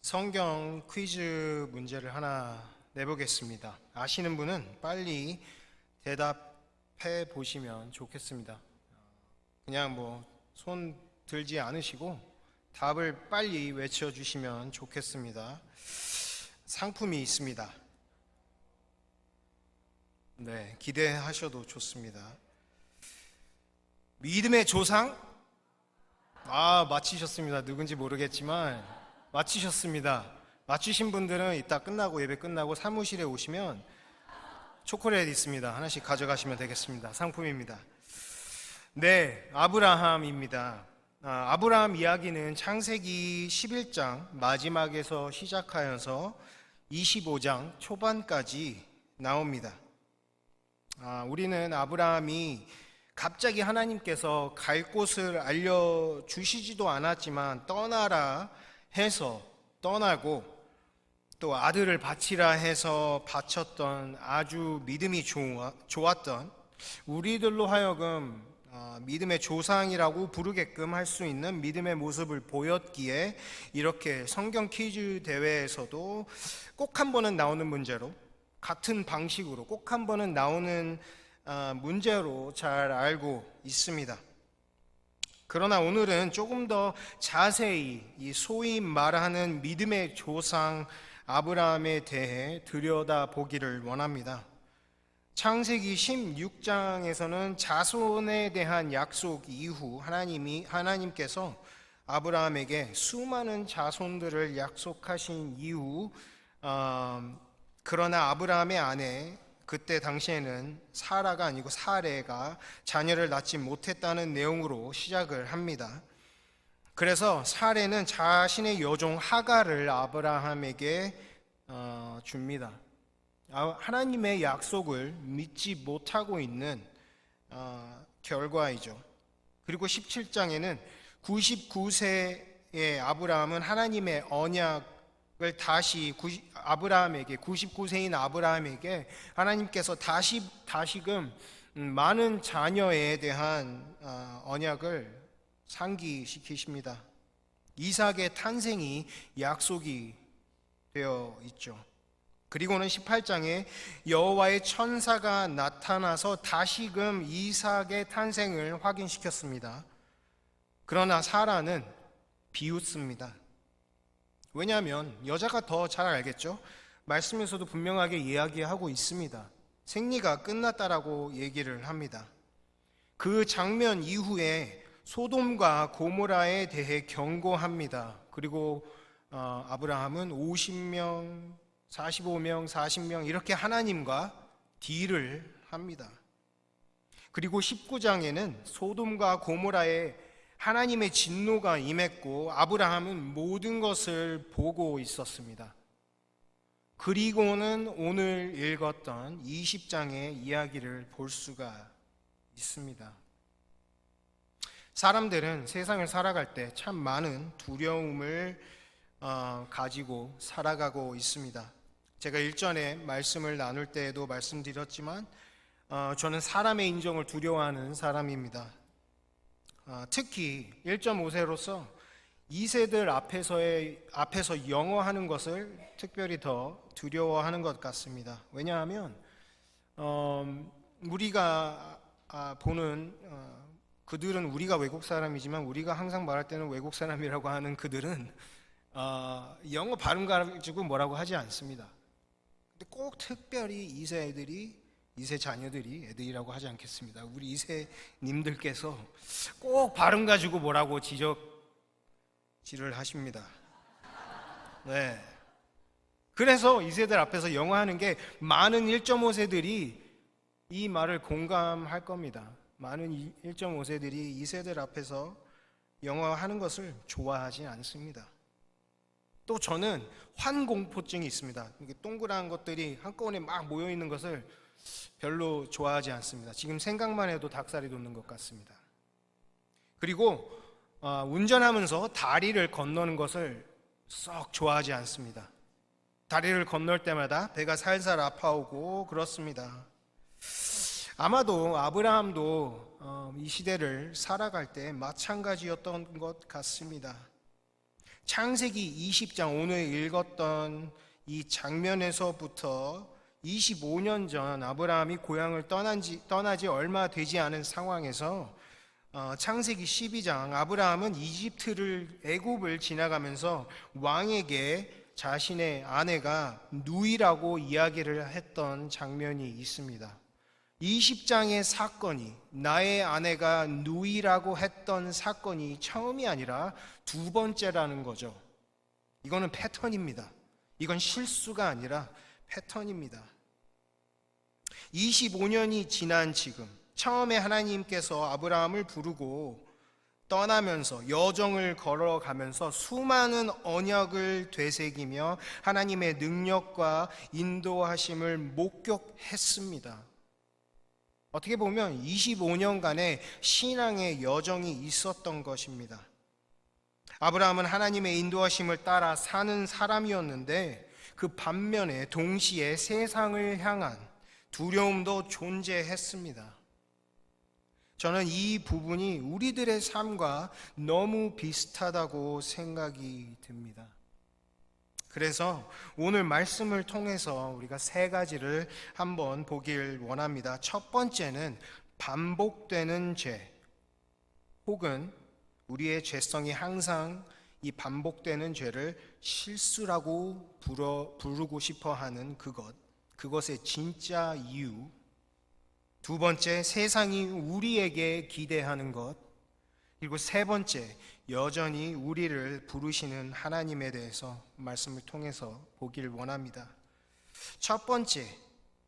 성경 퀴즈 문제를 하나 내보겠습니다. 아시는 분은 빨리 대답해 보시면 좋겠습니다. 그냥 손 들지 않으시고 답을 빨리 외쳐주시면 좋겠습니다. 상품이 있습니다. 네, 기대하셔도 좋습니다. 믿음의 조상? 맞히셨습니다. 누군지 모르겠지만 맞히셨습니다. 맞추신 분들은 이따 끝나고 예배 끝나고 사무실에 오시면 초콜릿 있습니다. 하나씩 가져가시면 되겠습니다. 상품입니다. 네, 아브라함입니다. 아브라함 이야기는 창세기 11장 마지막에서 시작하여서 25장 초반까지 나옵니다. 우리는 아브라함이 갑자기 하나님께서 갈 곳을 알려주시지도 않았지만 떠나라 해서 떠나고 또 아들을 바치라 해서 바쳤던 아주 믿음이 좋았던 우리들로 하여금 믿음의 조상이라고 부르게끔 할 수 있는 믿음의 모습을 보였기에 이렇게 성경 퀴즈 대회에서도 꼭 한 번은 나오는 문제로 같은 방식으로 꼭 한 번은 나오는 문제로 잘 알고 있습니다. 그러나 오늘은 조금 더 자세히 이 소위 말하는 믿음의 조상 아브라함에 대해 들여다보기를 원합니다. 창세기 16장에서는 자손에 대한 약속 이후 하나님께서 아브라함에게 수많은 자손들을 약속하신 이후 그러나 아브라함의 아내 그때 당시에는 사라가 아니고 사레가 자녀를 낳지 못했다는 내용으로 시작을 합니다. 그래서 사레는 자신의 여종 하갈을 아브라함에게 줍니다. 하나님의 약속을 믿지 못하고 있는 결과이죠. 그리고 17장에는 99세의 아브라함은 하나님의 언약을 다시 아브라함에게 99세인 아브라함에게 하나님께서 다시금 많은 자녀에 대한 언약을 상기시키십니다. 이삭의 탄생이 약속이 되어 있죠. 그리고는 18장에 여호와의 천사가 나타나서 다시금 이삭의 탄생을 확인시켰습니다. 그러나 사라는 비웃습니다. 왜냐하면 여자가 더 잘 알겠죠? 말씀에서도 분명하게 이야기하고 있습니다. 생리가 끝났다라고 얘기를 합니다. 그 장면 이후에 소돔과 고모라에 대해 경고합니다. 그리고 아브라함은 50명, 45명, 40명 이렇게 하나님과 딜을 합니다. 그리고 19장에는 소돔과 고모라에 하나님의 진노가 임했고 아브라함은 모든 것을 보고 있었습니다. 그리고는 오늘 읽었던 20장의 이야기를 볼 수가 있습니다. 사람들은 세상을 살아갈 때 참 많은 두려움을 가지고 살아가고 있습니다. 제가 일전에 말씀을 나눌 때에도 말씀드렸지만 저는 사람의 인정을 두려워하는 사람입니다. 특히 1.5세로서 2세들 앞에서 영어하는 것을 특별히 더 두려워하는 것 같습니다. 왜냐하면 우리가 보는 그들은 우리가 외국 사람이지만 우리가 항상 말할 때는 외국 사람이라고 하는 그들은 영어 발음 가지고 뭐라고 하지 않습니다. 근데 꼭 특별히 2세 자녀들이 애들이라고 하지 않겠습니다. 우리 2세님들께서 꼭 발음 가지고 뭐라고 지적질을 하십니다. 네. 그래서 2세들 앞에서 영어 하는 게 많은 1.5세들이 이 말을 공감할 겁니다. 많은 1.5세들이 2세들 앞에서 영어 하는 것을 좋아하지 않습니다. 또 저는 환공포증이 있습니다. 이게 동그란 것들이 한꺼번에 막 모여 있는 것을 별로 좋아하지 않습니다. 지금 생각만 해도 닭살이 돋는 것 같습니다. 그리고 운전하면서 다리를 건너는 것을 썩 좋아하지 않습니다. 다리를 건널 때마다 배가 살살 아파오고 그렇습니다. 아마도 아브라함도 이 시대를 살아갈 때 마찬가지였던 것 같습니다. 창세기 20장 오늘 읽었던 이 장면에서부터 25년 전 아브라함이 고향을 떠나지 얼마 되지 않은 상황에서 창세기 12장 아브라함은 애굽을 지나가면서 왕에게 자신의 아내가 누이라고 이야기를 했던 장면이 있습니다. 20장의 사건이, 나의 아내가 누이라고 했던 사건이 처음이 아니라 두 번째라는 거죠. 이거는 패턴입니다. 이건 실수가 아니라 패턴입니다. 25년이 지난 지금, 처음에 하나님께서 아브라함을 부르고 떠나면서 여정을 걸어가면서 수많은 언약을 되새기며 하나님의 능력과 인도하심을 목격했습니다. 어떻게 보면 25년간의 신앙의 여정이 있었던 것입니다. 아브라함은 하나님의 인도하심을 따라 사는 사람이었는데 그 반면에 동시에 세상을 향한 두려움도 존재했습니다. 저는 이 부분이 우리들의 삶과 너무 비슷하다고 생각이 듭니다. 그래서 오늘 말씀을 통해서 우리가 세 가지를 한번 보길 원합니다. 첫 번째는 반복되는 죄, 혹은 우리의 죄성이 항상 이 반복되는 죄를 실수라고 부르고 싶어 하는 그것의 진짜 이유. 두 번째, 세상이 우리에게 기대하는 것. 그리고 세 번째, 여전히 우리를 부르시는 하나님에 대해서 말씀을 통해서 보기를 원합니다. 첫 번째,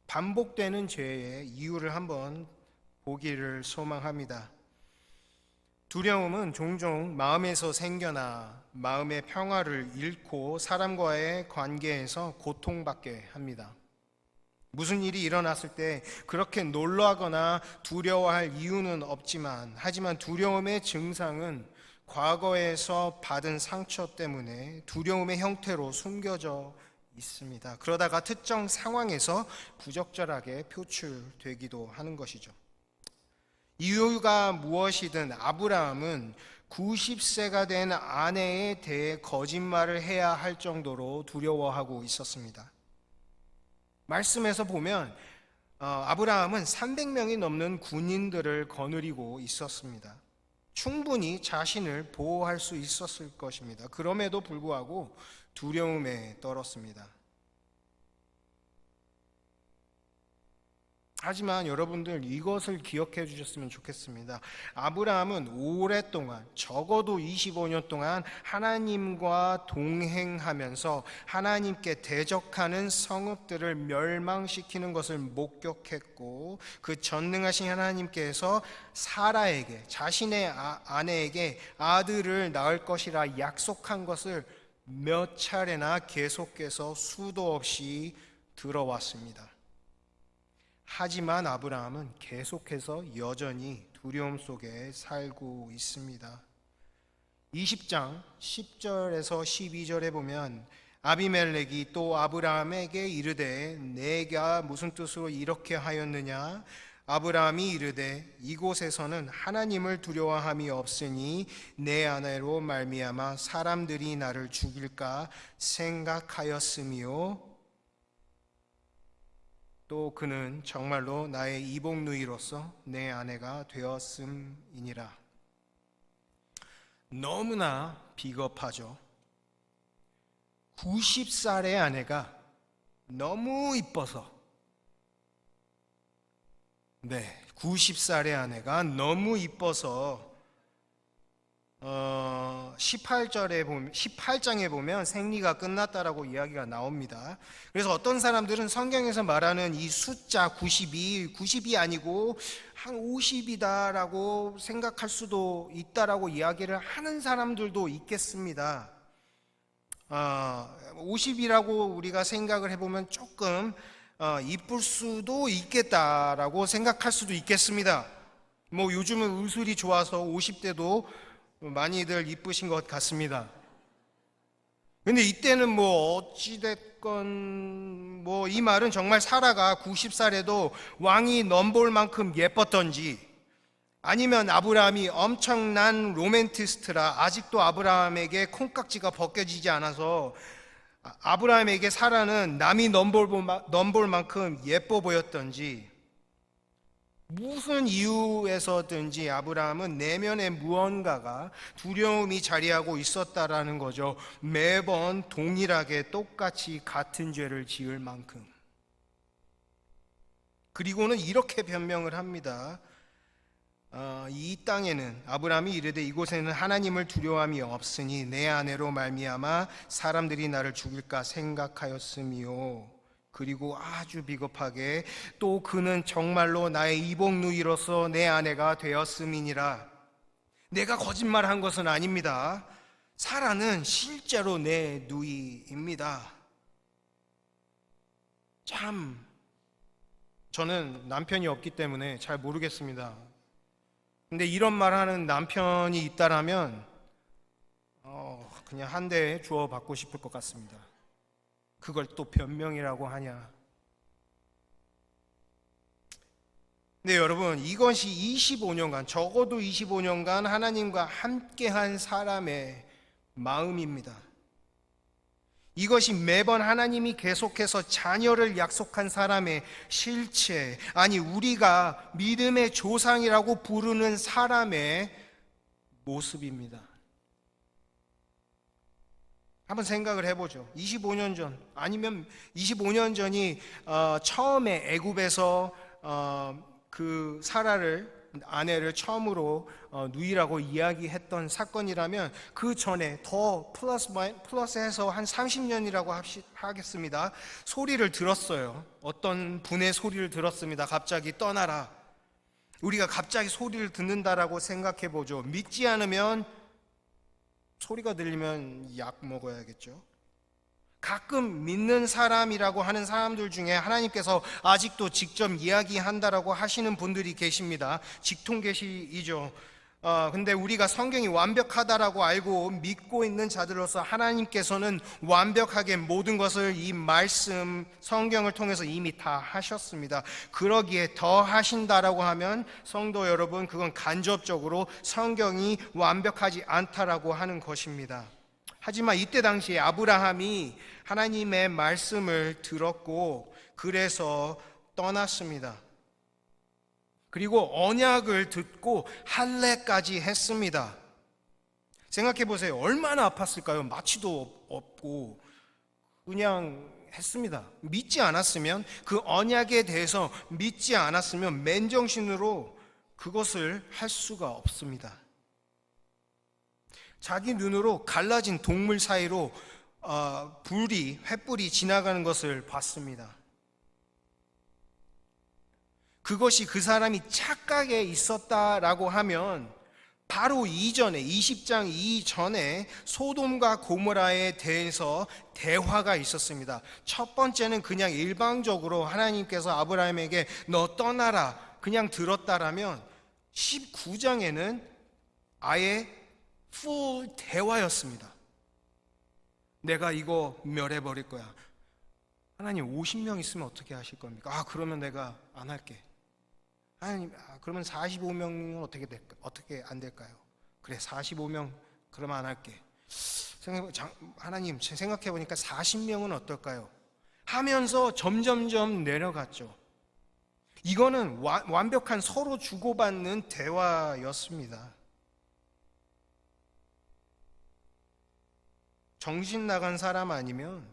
반복되는 죄의 이유를 한번 보기를 소망합니다. 두려움은 종종 마음에서 생겨나 마음의 평화를 잃고 사람과의 관계에서 고통받게 합니다. 무슨 일이 일어났을 때 그렇게 놀라거나 두려워할 이유는 없지만, 하지만 두려움의 증상은 과거에서 받은 상처 때문에 두려움의 형태로 숨겨져 있습니다. 그러다가 특정 상황에서 부적절하게 표출되기도 하는 것이죠. 이유가 무엇이든 아브라함은 90세가 된 아내에 대해 거짓말을 해야 할 정도로 두려워하고 있었습니다. 말씀에서 보면 아브라함은 300명이 넘는 군인들을 거느리고 있었습니다. 충분히 자신을 보호할 수 있었을 것입니다. 그럼에도 불구하고 두려움에 떨었습니다. 하지만 여러분들 이것을 기억해 주셨으면 좋겠습니다. 아브라함은 오랫동안, 적어도 25년 동안 하나님과 동행하면서 하나님께 대적하는 성읍들을 멸망시키는 것을 목격했고, 그 전능하신 하나님께서 사라에게, 자신의 아내에게 아들을 낳을 것이라 약속한 것을 몇 차례나 계속해서 수도 없이 들어왔습니다. 하지만 아브라함은 계속해서 여전히 두려움 속에 살고 있습니다. 20장 10절에서 12절에 보면 아비멜렉이 또 아브라함에게 이르되 내가 무슨 뜻으로 이렇게 하였느냐? 아브라함이 이르되 이곳에서는 하나님을 두려워함이 없으니 내 아내로 말미암아 사람들이 나를 죽일까 생각하였으며, 또 그는 정말로 나의 이복누이로서 내 아내가 되었음이니라. 너무나 비겁하죠. 90살의 아내가 너무 이뻐서, 90살의 아내가 너무 이뻐서 18장에 보면 생리가 끝났다라고 이야기가 나옵니다. 그래서 어떤 사람들은 성경에서 말하는 이 숫자 90이 아니고 한 50이다라고 생각할 수도 있다라고 이야기를 하는 사람들도 있겠습니다. 50이라고 우리가 생각을 해보면 조금 이쁠 수도 있겠다라고 생각할 수도 있겠습니다. 요즘은 의술이 좋아서 50대도 많이들 이쁘신 것 같습니다. 근데 이때는 어찌됐건 이 말은 정말 사라가 90살에도 왕이 넘볼 만큼 예뻤던지, 아니면 아브라함이 엄청난 로맨티스트라 아직도 아브라함에게 콩깍지가 벗겨지지 않아서 아브라함에게 사라는 남이 넘볼 만큼 예뻐 보였던지, 무슨 이유에서든지 아브라함은 내면에 무언가가 두려움이 자리하고 있었다라는 거죠. 매번 동일하게 똑같이 같은 죄를 지을 만큼. 그리고는 이렇게 변명을 합니다. 이 땅에는, 아브라함이 이르되 이곳에는 하나님을 두려움이 없으니 내 아내로 말미암아 사람들이 나를 죽일까 생각하였음이요. 그리고 아주 비겁하게 또 그는 정말로 나의 이복누이로서 내 아내가 되었음이니라. 내가 거짓말한 것은 아닙니다. 사라는 실제로 내 누이입니다. 참, 저는 남편이 없기 때문에 잘 모르겠습니다. 근데 이런 말 하는 남편이 있다라면 그냥 한 대 주워 받고 싶을 것 같습니다. 그걸 또 변명이라고 하냐. 네, 여러분, 이것이 25년간, 적어도 25년간 하나님과 함께한 사람의 마음입니다. 이것이 매번 하나님이 계속해서 자녀를 약속한 사람의 실체, 아니 우리가 믿음의 조상이라고 부르는 사람의 모습입니다. 한번 생각을 해보죠. 25년 전, 아니면 25년 전이 처음에 애굽에서 그 사라를, 아내를 처음으로 누이라고 이야기했던 사건이라면 그 전에 더 플러스해서 한 30년이라고 하겠습니다. 소리를 들었어요. 어떤 분의 소리를 들었습니다. 갑자기 떠나라. 우리가 갑자기 소리를 듣는다라고 생각해 보죠. 믿지 않으면, 소리가 들리면 약 먹어야겠죠. 가끔 믿는 사람이라고 하는 사람들 중에 하나님께서 아직도 직접 이야기한다라고 하시는 분들이 계십니다. 직통계시이죠. 근데 우리가 성경이 완벽하다라고 알고 믿고 있는 자들로서 하나님께서는 완벽하게 모든 것을 이 말씀, 성경을 통해서 이미 다 하셨습니다. 그러기에 더 하신다라고 하면 성도 여러분, 그건 간접적으로 성경이 완벽하지 않다라고 하는 것입니다. 하지만 이때 당시에 아브라함이 하나님의 말씀을 들었고 그래서 떠났습니다. 그리고 언약을 듣고 할례까지 했습니다. 생각해 보세요. 얼마나 아팠을까요? 마취도 없고 그냥 했습니다. 믿지 않았으면, 그 언약에 대해서 믿지 않았으면 맨정신으로 그것을 할 수가 없습니다. 자기 눈으로 갈라진 동물 사이로 횃불이 지나가는 것을 봤습니다. 그것이 그 사람이 착각에 있었다라고 하면 바로 이전에, 20장 이전에 소돔과 고모라에 대해서 대화가 있었습니다. 첫 번째는 그냥 일방적으로 하나님께서 아브라함에게 너 떠나라 그냥 들었다라면 19장에는 아예 풀 대화였습니다. 내가 이거 멸해버릴 거야. 하나님 50명 있으면 어떻게 하실 겁니까? 그러면 내가 안 할게. 하나님, 그러면 45명은 어떻게 안 될까요? 그래, 45명 그러면 안 할게. 하나님, 생각해보니까 40명은 어떨까요? 하면서 점점점 내려갔죠. 이거는 완벽한 서로 주고받는 대화였습니다. 정신 나간 사람 아니면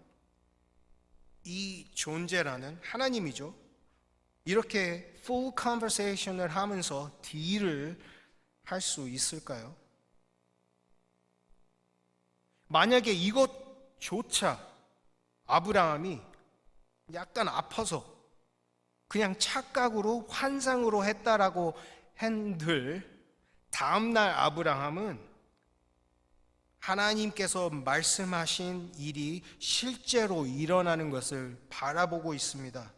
이 존재라는 하나님이죠. 이렇게 full conversation을 하면서 딜을 할 수 있을까요? 만약에 이것조차 아브라함이 약간 아파서 그냥 착각으로 환상으로 했다라고 한들 다음날 아브라함은 하나님께서 말씀하신 일이 실제로 일어나는 것을 바라보고 있습니다.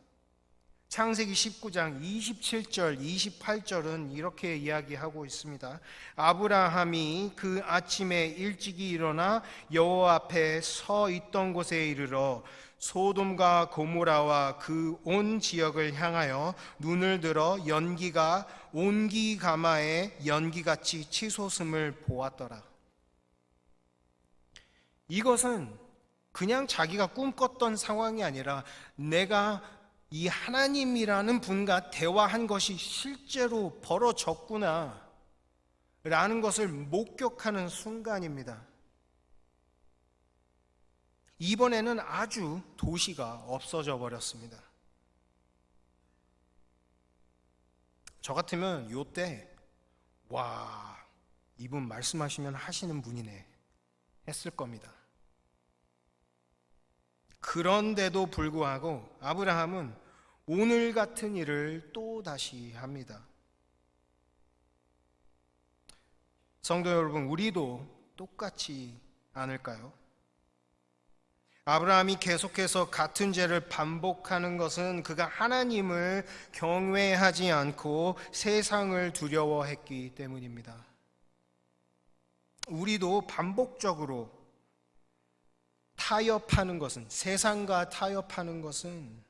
창세기 19장 27절, 28절은 이렇게 이야기하고 있습니다. 아브라함이 그 아침에 일찍이 일어나 여호와 앞에 서 있던 곳에 이르러 소돔과 고모라와 그 온 지역을 향하여 눈을 들어 연기가 온기 가마에 연기같이 치솟음을 보았더라. 이것은 그냥 자기가 꿈꿨던 상황이 아니라 내가 이 하나님이라는 분과 대화한 것이 실제로 벌어졌구나 라는 것을 목격하는 순간입니다. 이번에는 아주 도시가 없어져 버렸습니다. 저 같으면 요때 와, 이분 말씀하시면 하시는 분이네 했을 겁니다. 그런데도 불구하고 아브라함은 오늘 같은 일을 또 다시 합니다. 성도 여러분, 우리도 똑같지 않을까요? 아브라함이 계속해서 같은 죄를 반복하는 것은 그가 하나님을 경외하지 않고 세상을 두려워했기 때문입니다. 우리도 반복적으로 타협하는 것은, 세상과 타협하는 것은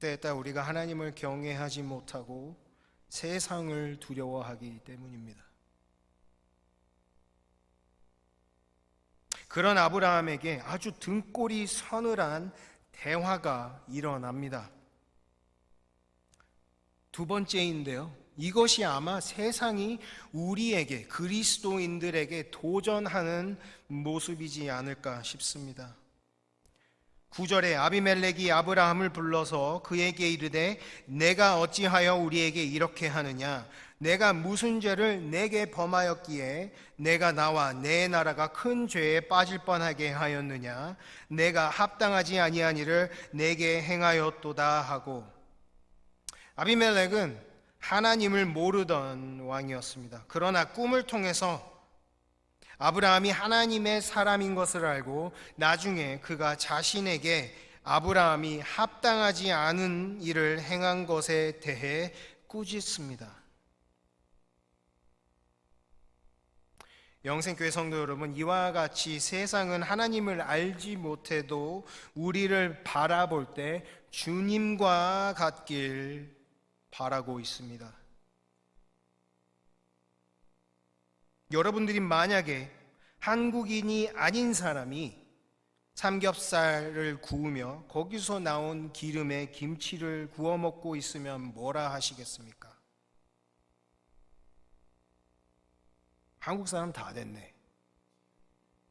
때에 따라 우리가 하나님을 경외하지 못하고 세상을 두려워하기 때문입니다. 그런 아브라함에게 아주 등골이 서늘한 대화가 일어납니다. 두 번째인데요, 이것이 아마 세상이 우리에게, 그리스도인들에게 도전하는 모습이지 않을까 싶습니다. 9절에 아비멜렉이 아브라함을 불러서 그에게 이르되 내가 어찌하여 우리에게 이렇게 하느냐? 내가 무슨 죄를 내게 범하였기에 내가 나와 내 나라가 큰 죄에 빠질 뻔하게 하였느냐? 내가 합당하지 아니한 일을 내게 행하였도다 하고, 아비멜렉은 하나님을 모르던 왕이었습니다. 그러나 꿈을 통해서 아브라함이 하나님의 사람인 것을 알고 나중에 그가 자신에게 아브라함이 합당하지 않은 일을 행한 것에 대해 꾸짖습니다. 영생교회 성도 여러분, 이와 같이 세상은 하나님을 알지 못해도 우리를 바라볼 때 주님과 같길 바라고 있습니다. 여러분들이 만약에 한국인이 아닌 사람이 삼겹살을 구우며 거기서 나온 기름에 김치를 구워 먹고 있으면 뭐라 하시겠습니까? 한국 사람 다 됐네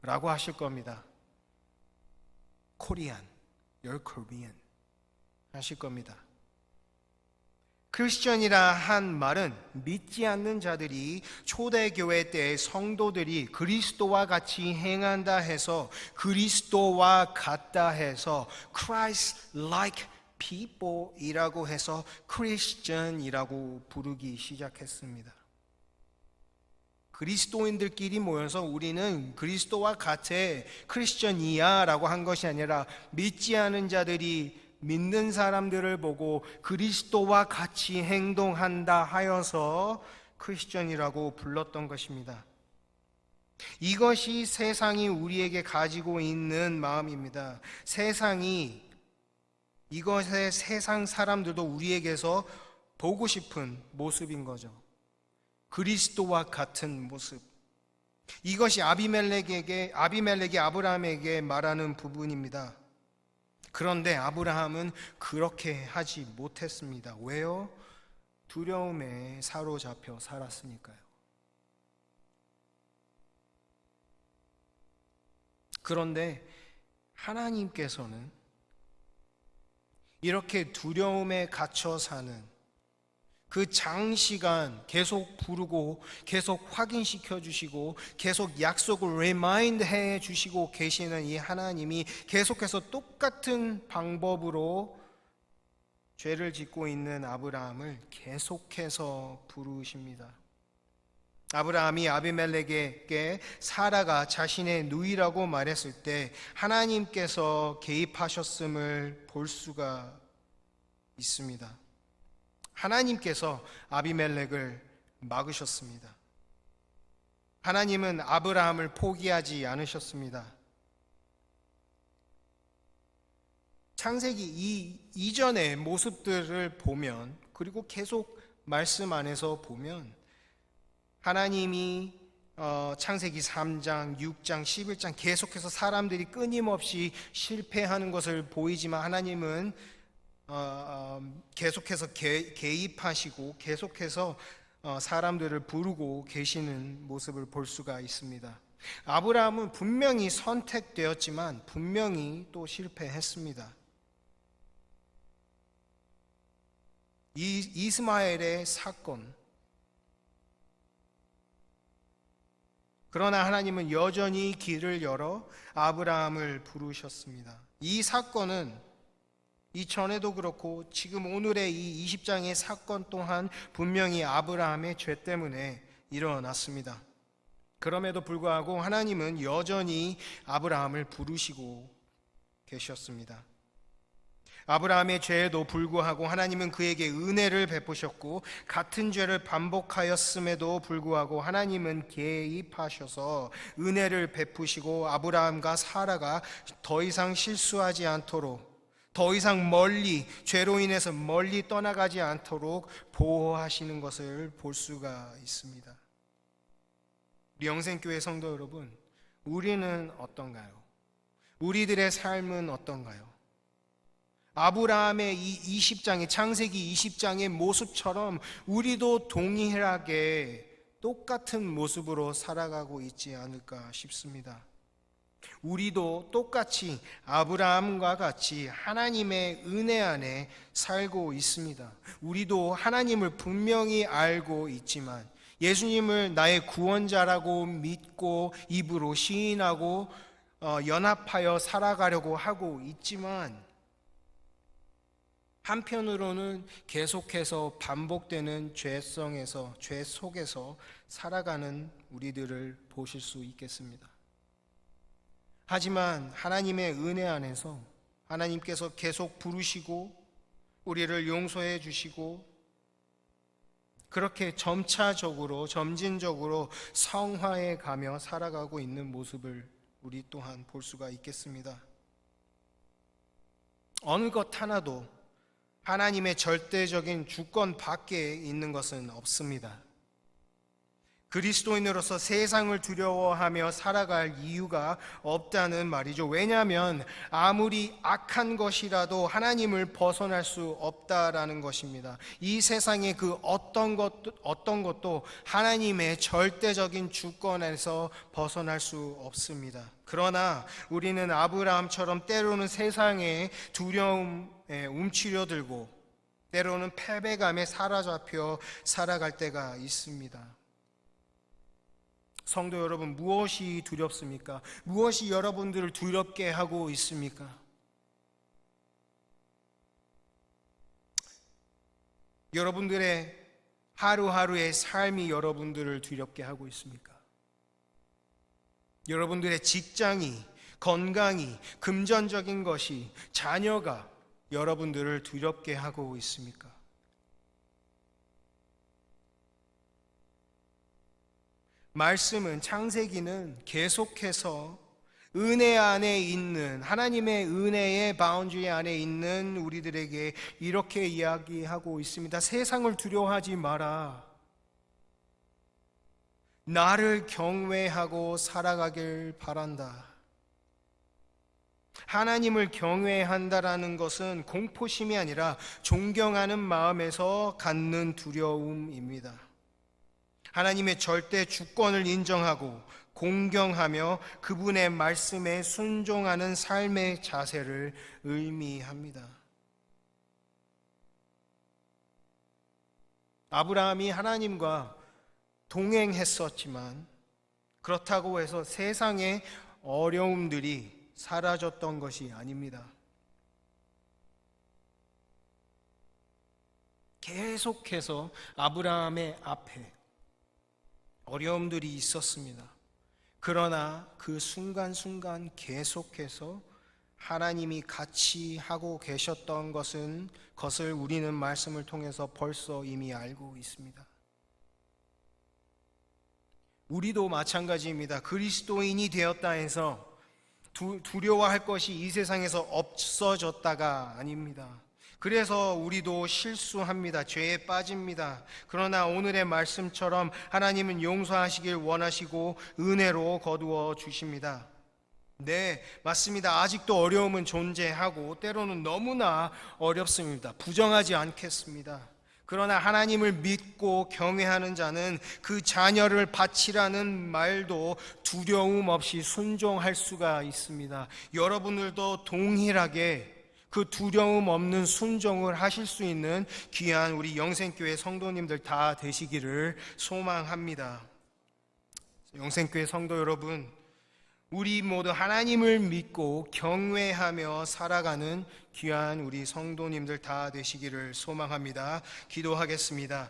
라고 하실 겁니다. Korean, you're Korean 하실 겁니다. 크리스천이라 한 말은 믿지 않는 자들이 초대교회 때의 성도들이 그리스도와 같이 행한다 해서, 그리스도와 같다 해서 Christ-like people 이라고 해서 크리스천이라고 부르기 시작했습니다. 그리스도인들끼리 모여서 우리는 그리스도와 같아 크리스천이야 라고 한 것이 아니라, 믿지 않은 자들이 믿는 사람들을 보고 그리스도와 같이 행동한다 하여서 크리스천이라고 불렀던 것입니다. 이것이 세상이 우리에게 가지고 있는 마음입니다. 이것의 세상 사람들도 우리에게서 보고 싶은 모습인 거죠. 그리스도와 같은 모습. 이것이 아비멜렉이 아브라함에게 말하는 부분입니다. 그런데 아브라함은 그렇게 하지 못했습니다. 왜요? 두려움에 사로잡혀 살았으니까요. 그런데 하나님께서는 이렇게 두려움에 갇혀 사는, 그 장시간 계속 부르고 계속 확인시켜 주시고 계속 약속을 리마인드 해 주시고 계시는 이 하나님이 계속해서 똑같은 방법으로 죄를 짓고 있는 아브라함을 계속해서 부르십니다. 아브라함이 아비멜렉에게 사라가 자신의 누이라고 말했을 때 하나님께서 개입하셨음을 볼 수가 있습니다. 하나님께서 아비멜렉을 막으셨습니다. 하나님은 아브라함을 포기하지 않으셨습니다. 창세기 이전의 모습들을 보면, 그리고 계속 말씀 안에서 보면 하나님이 창세기 3장, 6장, 11장 계속해서 사람들이 끊임없이 실패하는 것을 보이지만 하나님은 계속해서 개입하시고 계속해서 사람들을 부르고 계시는 모습을 볼 수가 있습니다. 아브라함은 분명히 선택되었지만 분명히 또 실패했습니다. 이스마엘의 사건, 그러나 하나님은 여전히 길을 열어 아브라함을 부르셨습니다. 이 사건은 이전에도 그렇고 지금 오늘의 이 20장의 사건 또한 분명히 아브라함의 죄 때문에 일어났습니다. 그럼에도 불구하고 하나님은 여전히 아브라함을 부르시고 계셨습니다. 아브라함의 죄에도 불구하고 하나님은 그에게 은혜를 베푸셨고, 같은 죄를 반복하였음에도 불구하고 하나님은 개입하셔서 은혜를 베푸시고 아브라함과 사라가 더 이상 실수하지 않도록, 더 이상 죄로 인해서 멀리 떠나가지 않도록 보호하시는 것을 볼 수가 있습니다. 우리 영생교회 성도 여러분, 우리는 어떤가요? 우리들의 삶은 어떤가요? 아브라함의 이 20장의 창세기 20장의 모습처럼 우리도 동일하게 똑같은 모습으로 살아가고 있지 않을까 싶습니다. 우리도 똑같이 아브라함과 같이 하나님의 은혜 안에 살고 있습니다. 우리도 하나님을 분명히 알고 있지만 예수님을 나의 구원자라고 믿고 입으로 시인하고 연합하여 살아가려고 하고 있지만, 한편으로는 계속해서 반복되는 죄 속에서 살아가는 우리들을 보실 수 있겠습니다. 하지만 하나님의 은혜 안에서 하나님께서 계속 부르시고 우리를 용서해 주시고, 그렇게 점진적으로 성화해 가며 살아가고 있는 모습을 우리 또한 볼 수가 있겠습니다. 어느 것 하나도 하나님의 절대적인 주권 밖에 있는 것은 없습니다. 그리스도인으로서 세상을 두려워하며 살아갈 이유가 없다는 말이죠. 왜냐하면 아무리 악한 것이라도 하나님을 벗어날 수 없다라는 것입니다. 이 세상의 그 어떤 것도 하나님의 절대적인 주권에서 벗어날 수 없습니다. 그러나 우리는 아브라함처럼 때로는 세상의 두려움에 움츠려들고 때로는 패배감에 사로잡혀 살아갈 때가 있습니다. 성도 여러분, 무엇이 두렵습니까? 무엇이 여러분들을 두렵게 하고 있습니까? 여러분들의 하루하루의 삶이 여러분들을 두렵게 하고 있습니까? 여러분들의 직장이, 건강이, 금전적인 것이, 자녀가 여러분들을 두렵게 하고 있습니까? 말씀은, 창세기는 계속해서 은혜 안에 있는, 하나님의 은혜의 바운드리 안에 있는 우리들에게 이렇게 이야기하고 있습니다. 세상을 두려워하지 마라. 나를 경외하고 살아가길 바란다. 하나님을 경외한다라는 것은 공포심이 아니라 존경하는 마음에서 갖는 두려움입니다. 하나님의 절대 주권을 인정하고 공경하며 그분의 말씀에 순종하는 삶의 자세를 의미합니다. 아브라함이 하나님과 동행했었지만 그렇다고 해서 세상의 어려움들이 사라졌던 것이 아닙니다. 계속해서 아브라함의 앞에 어려움들이 있었습니다. 그러나 그 순간순간 계속해서 하나님이 같이 하고 계셨던 것을 우리는 말씀을 통해서 벌써 이미 알고 있습니다. 우리도 마찬가지입니다. 그리스도인이 되었다 해서 두려워할 것이 이 세상에서 없어졌다가 아닙니다. 그래서 우리도 실수합니다. 죄에 빠집니다. 그러나 오늘의 말씀처럼 하나님은 용서하시길 원하시고 은혜로 거두어 주십니다. 네, 맞습니다. 아직도 어려움은 존재하고 때로는 너무나 어렵습니다. 부정하지 않겠습니다. 그러나 하나님을 믿고 경외하는 자는 그 자녀를 바치라는 말도 두려움 없이 순종할 수가 있습니다. 여러분들도 동일하게 그 두려움 없는 순종을 하실 수 있는 귀한 우리 영생교회 성도님들 다 되시기를 소망합니다. 영생교회 성도 여러분, 우리 모두 하나님을 믿고 경외하며 살아가는 귀한 우리 성도님들 다 되시기를 소망합니다. 기도하겠습니다.